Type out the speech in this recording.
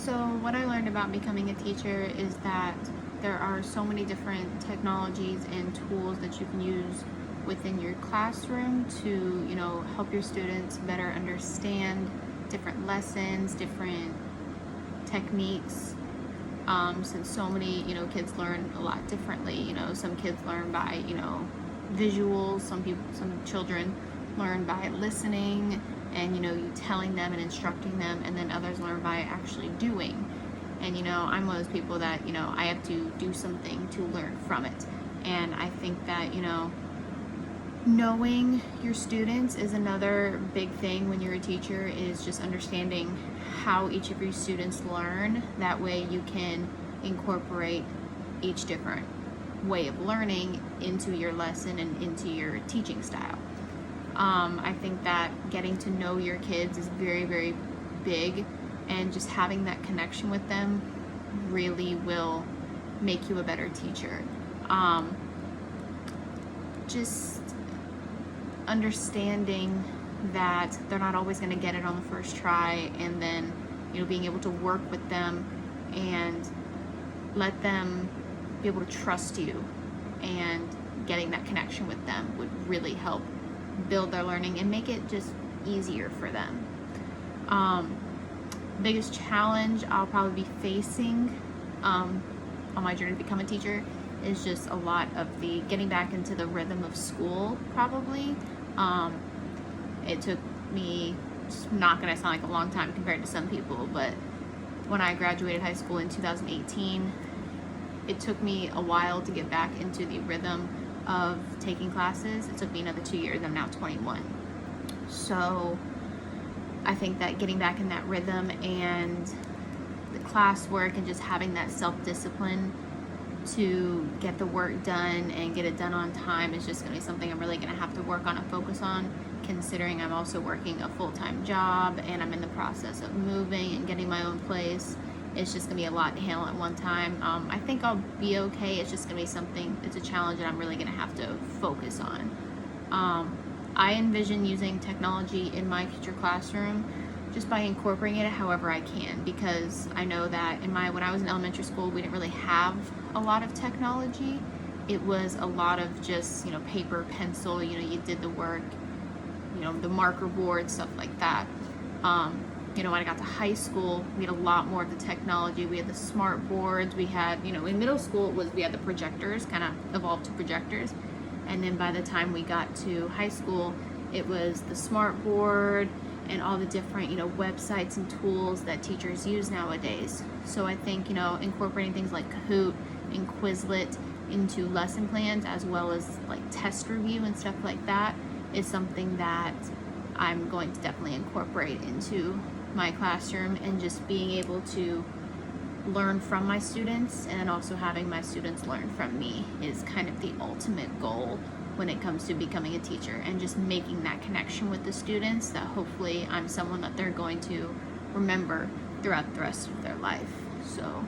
So what I learned about becoming a teacher is that there are so many different technologies and tools that you can use within your classroom to, help your students better understand different lessons, different techniques. Since so many, kids learn a lot differently. Some kids learn by, visuals. Some children learn by listening and you telling them and instructing them, and then others learn by actually doing. And I'm one of those people that I have to do something to learn from it. And I think that knowing your students is another big thing when you're a teacher, is just understanding how each of your students learn. That way you can incorporate each different way of learning into your lesson and into your teaching style. I think that getting to know your kids is very, very big, and just having that connection with them really will make you a better teacher. Just understanding that they're not always going to get it on the first try, and then being able to work with them and let them be able to trust you, and getting that connection with them would really help build their learning and make it just easier for them. Biggest challenge I'll probably be facing on my journey to become a teacher is just a lot of the getting back into the rhythm of school, probably. It took me, it's not going to sound like a long time compared to some people, but when I graduated high school in 2018, it took me a while to get back into the rhythm of taking classes. It took me another 2 years. I'm now 21. So I think that getting back in that rhythm and the classwork and just having that self-discipline to get the work done and get it done on time is just going to be something I'm really going to have to work on and focus on, considering I'm also working a full-time job and I'm in the process of moving and getting my own place. It's just going to be a lot to handle at one time. I think I'll be okay. It's just going to be something, it's a challenge that I'm really going to have to focus on. I envision using technology in my future classroom just by incorporating it however I can, because I know that when I was in elementary school, we didn't really have a lot of technology. It was a lot of just, paper, pencil, you did the work, the marker board, stuff like that. When I got to high school, we had a lot more of the technology. We had the smart boards. We had, in middle school, we had the projectors, kind of evolved to projectors. And then by the time we got to high school, it was the smart board and all the different, websites and tools that teachers use nowadays. So I think, incorporating things like Kahoot and Quizlet into lesson plans, as well as like test review and stuff like that, is something that I'm going to definitely incorporate into my classroom, and just being able to learn from my students and also having my students learn from me is kind of the ultimate goal when it comes to becoming a teacher, and just making that connection with the students that hopefully I'm someone that they're going to remember throughout the rest of their life. So